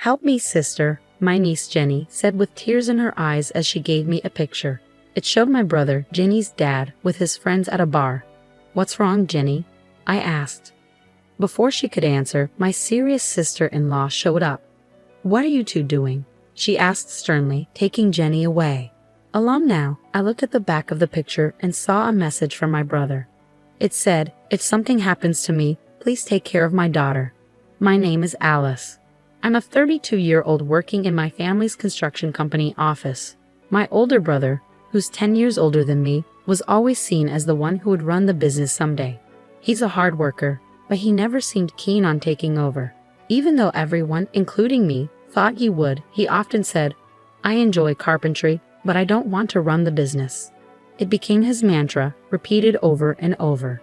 "Help me, sister," my niece Jenny said with tears in her eyes as she gave me a picture. It showed my brother, Jenny's dad, with his friends at a bar. "What's wrong, Jenny?" I asked. Before she could answer, my serious sister-in-law showed up. "What are you two doing?" she asked sternly, taking Jenny away. Alone now, I looked at the back of the picture and saw a message from my brother. It said, "If something happens to me, please take care of my daughter. My name is Alice. I'm a 32-year-old working in my family's construction company office. My older brother, who's 10 years older than me, was always seen as the one who would run the business someday. He's a hard worker, but he never seemed keen on taking over. Even though everyone, including me, thought he would, he often said, 'I enjoy carpentry, but I don't want to run the business.' It became his mantra, repeated over and over.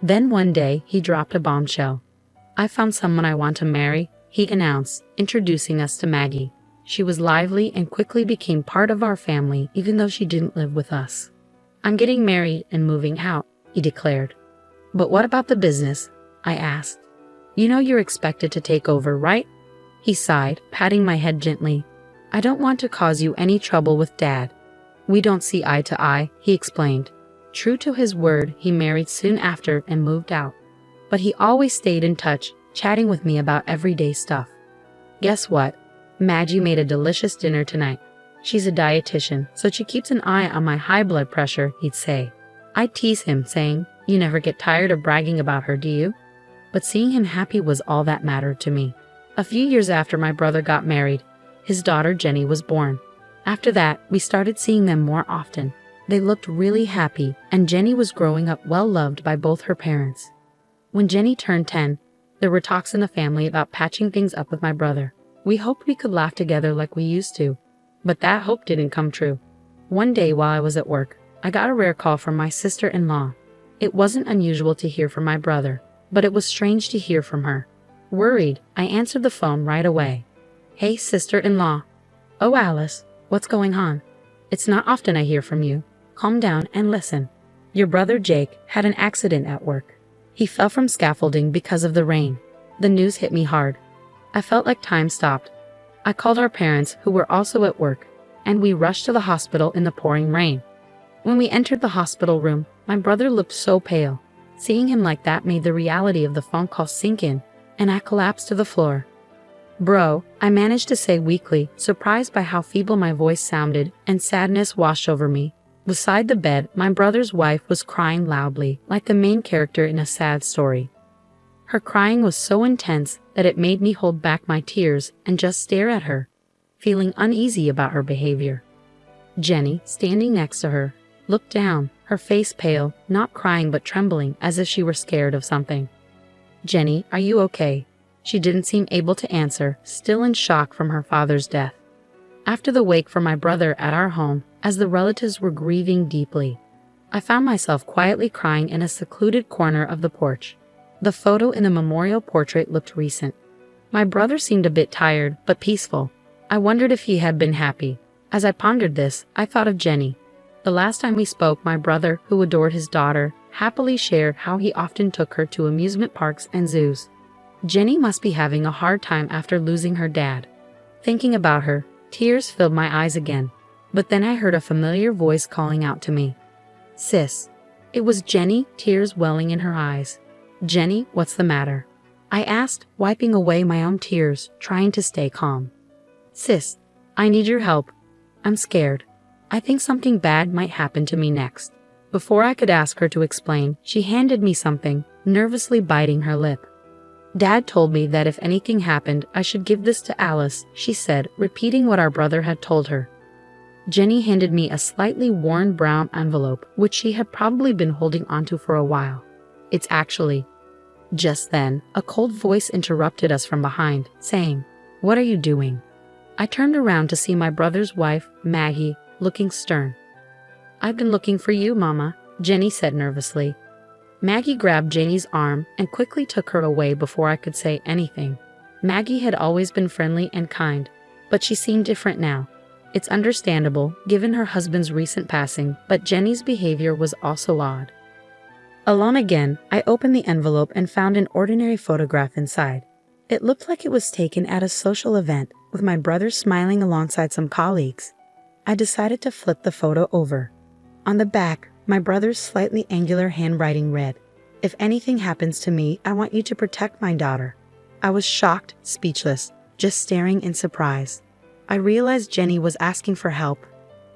Then one day, he dropped a bombshell. 'I found someone I want to marry,' he announced, introducing us to Maggie. She was lively and quickly became part of our family even though she didn't live with us. 'I'm getting married and moving out,' he declared. 'But what about the business?' I asked. 'You know you're expected to take over, right?' He sighed, patting my head gently. 'I don't want to cause you any trouble with Dad. We don't see eye to eye,' he explained. True to his word, he married soon after and moved out. But he always stayed in touch, chatting with me about everyday stuff. Guess what? Maggie made a delicious dinner tonight. She's a dietitian, so she keeps an eye on my high blood pressure, he'd say. I'd tease him, saying, 'You never get tired of bragging about her, do you?' But seeing him happy was all that mattered to me. A few years after my brother got married, his daughter Jenny was born. After that, we started seeing them more often. They looked really happy, and Jenny was growing up well-loved by both her parents. When Jenny turned 10, there were talks in the family about patching things up with my brother. We hoped we could laugh together like we used to, but that hope didn't come true. One day while I was at work, I got a rare call from my sister-in-law. It wasn't unusual to hear from my brother, but it was strange to hear from her. Worried, I answered the phone right away. "Hey, sister-in-law." "Oh, Alice, what's going on? It's not often I hear from you. Calm down and listen. Your brother Jake had an accident at work. He fell from scaffolding because of the rain. The news hit me hard. I felt like time stopped. I called our parents, who were also at work, and we rushed to the hospital in the pouring rain. When we entered the hospital room, my brother looked so pale. Seeing him like that made the reality of the phone call sink in, and I collapsed to the floor. "Bro," I managed to say weakly, surprised by how feeble my voice sounded, and sadness washed over me. Beside the bed, my brother's wife was crying loudly, like the main character in a sad story. Her crying was so intense that it made me hold back my tears and just stare at her, feeling uneasy about her behavior. Jenny, standing next to her, looked down, her face pale, not crying but trembling as if she were scared of something. "Jenny, are you okay?" She didn't seem able to answer, still in shock from her father's death. After the wake for my brother at our home, as the relatives were grieving deeply, I found myself quietly crying in a secluded corner of the porch. The photo in the memorial portrait looked recent. My brother seemed a bit tired, but peaceful. I wondered if he had been happy. As I pondered this, I thought of Jenny. The last time we spoke, my brother, who adored his daughter, happily shared how he often took her to amusement parks and zoos. Jenny must be having a hard time after losing her dad. Thinking about her, tears filled my eyes again. But then I heard a familiar voice calling out to me. "Sis." It was Jenny, tears welling in her eyes. "Jenny, what's the matter?" I asked, wiping away my own tears, trying to stay calm. "Sis, I need your help. I'm scared. I think something bad might happen to me next." Before I could ask her to explain, she handed me something, nervously biting her lip. "Dad told me that if anything happened, I should give this to Alice," she said, repeating what our brother had told her. Jenny handed me a slightly worn brown envelope, which she had probably been holding onto for a while. "It's actually..." Just then, a cold voice interrupted us from behind, saying, "What are you doing?" I turned around to see my brother's wife, Maggie, looking stern. "I've been looking for you, Mama," Jenny said nervously. Maggie grabbed Jenny's arm and quickly took her away before I could say anything. Maggie had always been friendly and kind, but she seemed different now. It's understandable, given her husband's recent passing, but Jenny's behavior was also odd. Alone again, I opened the envelope and found an ordinary photograph inside. It looked like it was taken at a social event, with my brother smiling alongside some colleagues. I decided to flip the photo over. On the back, my brother's slightly angular handwriting read, "If anything happens to me, I want you to protect my daughter." I was shocked, speechless, just staring in surprise. I realized Jenny was asking for help,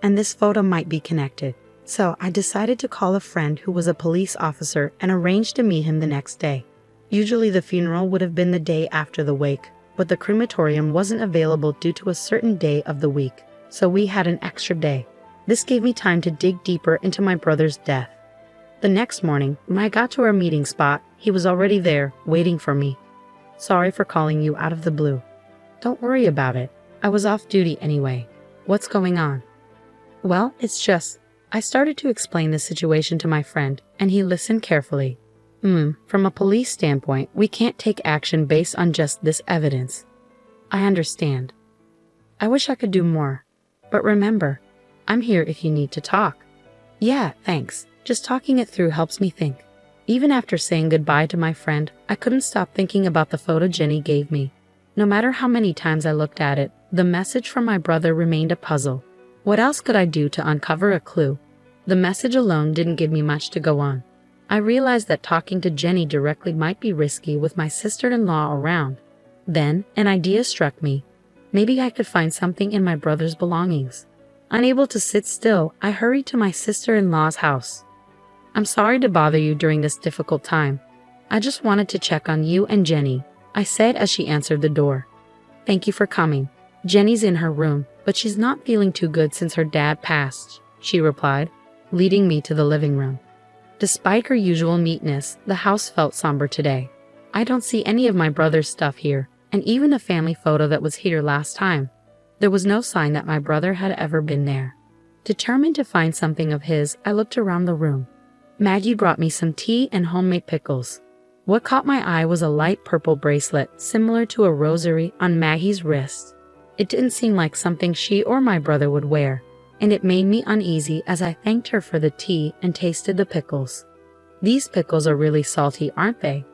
and this photo might be connected. So I decided to call a friend who was a police officer and arrange to meet him the next day. Usually the funeral would have been the day after the wake, but the crematorium wasn't available due to a certain day of the week, so we had an extra day. This gave me time to dig deeper into my brother's death. The next morning, when I got to our meeting spot, he was already there, waiting for me. "Sorry for calling you out of the blue." "Don't worry about it. I was off duty anyway. What's going on?" "Well, it's just..." I started to explain the situation to my friend, and he listened carefully. From a police standpoint, we can't take action based on just this evidence." "I understand. I wish I could do more. But remember, I'm here if you need to talk." "Yeah, thanks. Just talking it through helps me think." Even after saying goodbye to my friend, I couldn't stop thinking about the photo Jenny gave me. No matter how many times I looked at it, the message from my brother remained a puzzle. What else could I do to uncover a clue? The message alone didn't give me much to go on. I realized that talking to Jenny directly might be risky with my sister-in-law around. Then, an idea struck me. Maybe I could find something in my brother's belongings. Unable to sit still, I hurried to my sister-in-law's house. "I'm sorry to bother you during this difficult time. I just wanted to check on you and Jenny," I said as she answered the door. "Thank you for coming. Jenny's in her room, but she's not feeling too good since her dad passed," she replied, leading me to the living room. Despite her usual neatness, the house felt somber today. I don't see any of my brother's stuff here, and even a family photo that was here last time. There was no sign that my brother had ever been there. Determined to find something of his, I looked around the room. Maggie brought me some tea and homemade pickles. What caught my eye was a light purple bracelet similar to a rosary on Maggie's wrist. It didn't seem like something she or my brother would wear, and it made me uneasy as I thanked her for the tea and tasted the pickles. "These pickles are really salty, aren't they?"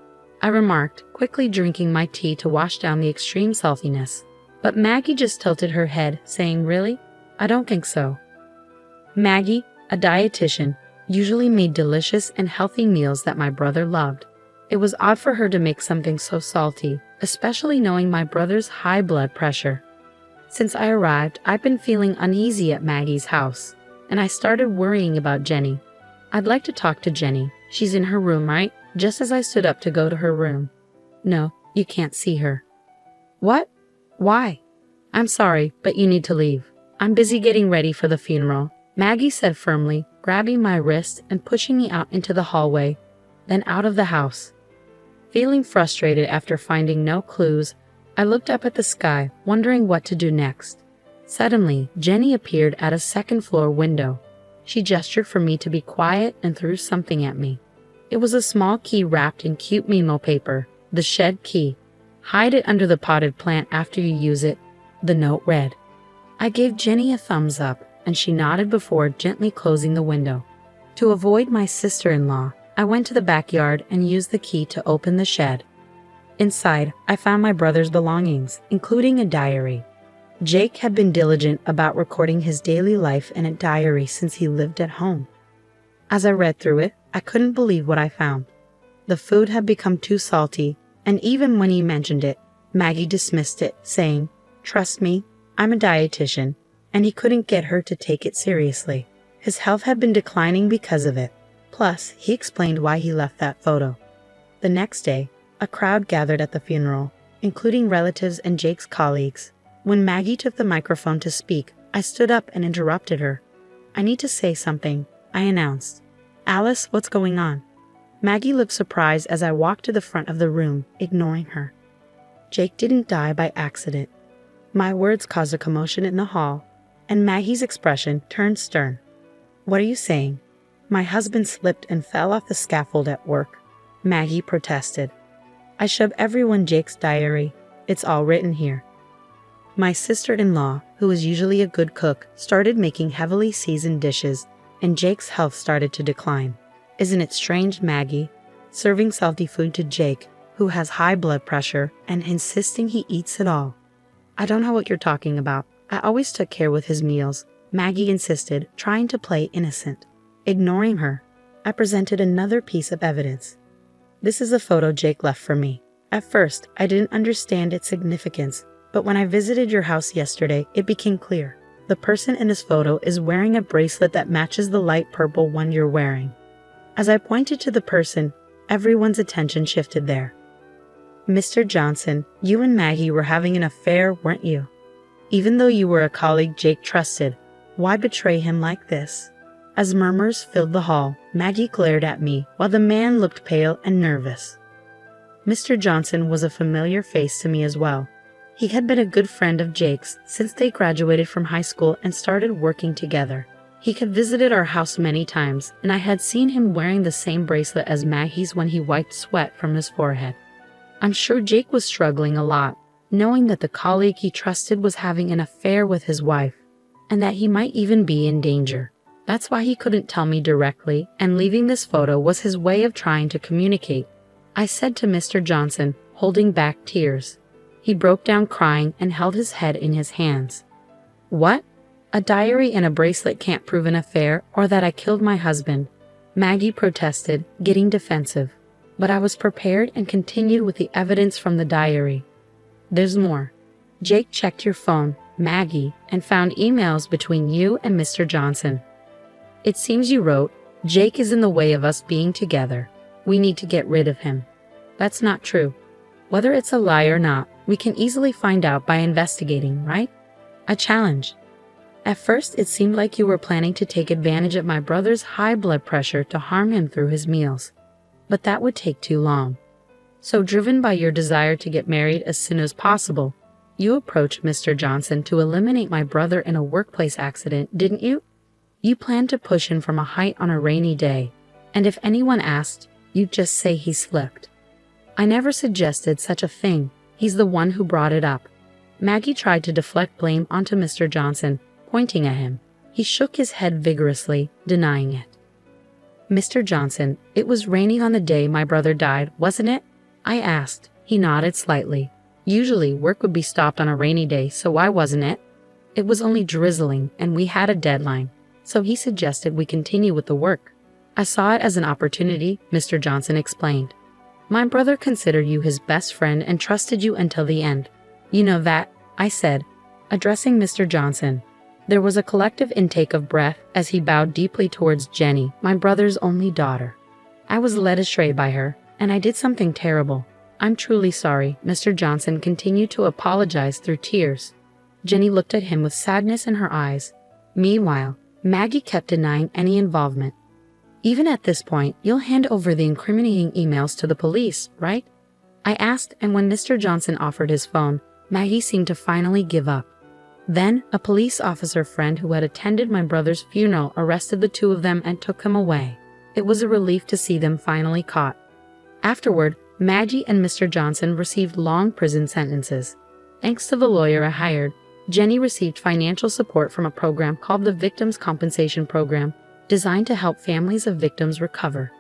I remarked, quickly drinking my tea to wash down the extreme saltiness. But Maggie just tilted her head, saying, "Really? I don't think so." Maggie, a dietitian, usually made delicious and healthy meals that my brother loved. It was odd for her to make something so salty, especially knowing my brother's high blood pressure. Since I arrived, I've been feeling uneasy at Maggie's house, and I started worrying about Jenny. "I'd like to talk to Jenny. She's in her room, right?" Just as I stood up to go to her room. "No, you can't see her." "What? Why?" "I'm sorry, but you need to leave. I'm busy getting ready for the funeral," Maggie said firmly, grabbing my wrist and pushing me out into the hallway, then out of the house. Feeling frustrated after finding no clues, I looked up at the sky, wondering what to do next. Suddenly, Jenny appeared at a second-floor window. She gestured for me to be quiet and threw something at me. It was a small key wrapped in cute memo paper, the shed key. "Hide it under the potted plant after you use it," the note read. I gave Jenny a thumbs up, and she nodded before gently closing the window. To avoid my sister-in-law, I went to the backyard and used the key to open the shed. Inside, I found my brother's belongings, including a diary. Jake had been diligent about recording his daily life in a diary since he lived at home. As I read through it, I couldn't believe what I found. The food had become too salty, and even when he mentioned it, Maggie dismissed it, saying, "Trust me, I'm a dietitian," and he couldn't get her to take it seriously. His health had been declining because of it. Plus, he explained why he left that photo. The next day, a crowd gathered at the funeral, including relatives and Jake's colleagues. When Maggie took the microphone to speak, I stood up and interrupted her. "I need to say something," I announced. "Alice, what's going on?" Maggie looked surprised as I walked to the front of the room, ignoring her. "Jake didn't die by accident." My words caused a commotion in the hall, and Maggie's expression turned stern. "What are you saying?" "My husband slipped and fell off the scaffold at work," Maggie protested. "I showed everyone Jake's diary. It's all written here." My sister-in-law, who was usually a good cook, started making heavily seasoned dishes, and Jake's health started to decline. "Isn't it strange, Maggie? Serving salty food to Jake, who has high blood pressure and insisting he eats it all. I don't know what you're talking about. I always took care with his meals, Maggie insisted, trying to play innocent. Ignoring her, I presented another piece of evidence. This is a photo Jake left for me. At first, I didn't understand its significance, but when I visited your house yesterday, it became clear. The person in this photo is wearing a bracelet that matches the light purple one you're wearing. As I pointed to the person, everyone's attention shifted there. Mr. Johnson, you and Maggie were having an affair, weren't you? Even though you were a colleague Jake trusted, why betray him like this? As murmurs filled the hall, Maggie glared at me while the man looked pale and nervous. Mr. Johnson was a familiar face to me as well. He had been a good friend of Jake's since they graduated from high school and started working together. He had visited our house many times, and I had seen him wearing the same bracelet as Maggie's when he wiped sweat from his forehead. I'm sure Jake was struggling a lot, knowing that the colleague he trusted was having an affair with his wife, and that he might even be in danger. That's why he couldn't tell me directly, and leaving this photo was his way of trying to communicate. I said to Mr. Johnson, holding back tears. He broke down crying and held his head in his hands. What? A diary and a bracelet can't prove an affair or that I killed my husband, Maggie protested, getting defensive. But I was prepared and continued with the evidence from the diary. There's more. Jake checked your phone, Maggie, and found emails between you and Mr. Johnson. It seems you wrote, Jake is in the way of us being together. We need to get rid of him. That's not true. Whether it's a lie or not, we can easily find out by investigating, right? I challenged. At first, it seemed like you were planning to take advantage of my brother's high blood pressure to harm him through his meals. But that would take too long. So driven by your desire to get married as soon as possible, you approached Mr. Johnson to eliminate my brother in a workplace accident, didn't you? You planned to push him from a height on a rainy day, and if anyone asked, you'd just say he slipped. I never suggested such a thing. He's the one who brought it up. Maggie tried to deflect blame onto Mr. Johnson, pointing at him. He shook his head vigorously, denying it. Mr. Johnson, it was raining on the day my brother died, wasn't it? I asked. He nodded slightly. Usually work would be stopped on a rainy day, so why wasn't it? It was only drizzling, and we had a deadline, so he suggested we continue with the work. I saw it as an opportunity, Mr. Johnson explained. My brother considered you his best friend and trusted you until the end. You know that, I said, addressing Mr. Johnson. There was a collective intake of breath as he bowed deeply towards Jenny, my brother's only daughter. I was led astray by her, and I did something terrible. I'm truly sorry, Mr. Johnson continued to apologize through tears. Jenny looked at him with sadness in her eyes. Meanwhile, Maggie kept denying any involvement. Even at this point, you'll hand over the incriminating emails to the police, right? I asked, and when Mr. Johnson offered his phone, Maggie seemed to finally give up. Then, a police officer friend who had attended my brother's funeral arrested the two of them and took them away. It was a relief to see them finally caught. Afterward, Maggie and Mr. Johnson received long prison sentences. Thanks to the lawyer I hired, Jenny received financial support from a program called the Victims' Compensation Program, designed to help families of victims recover.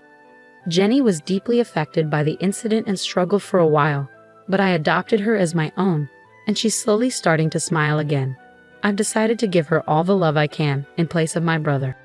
Jenny was deeply affected by the incident and struggled for a while, but I adopted her as my own, and she's slowly starting to smile again. I've decided to give her all the love I can in place of my brother.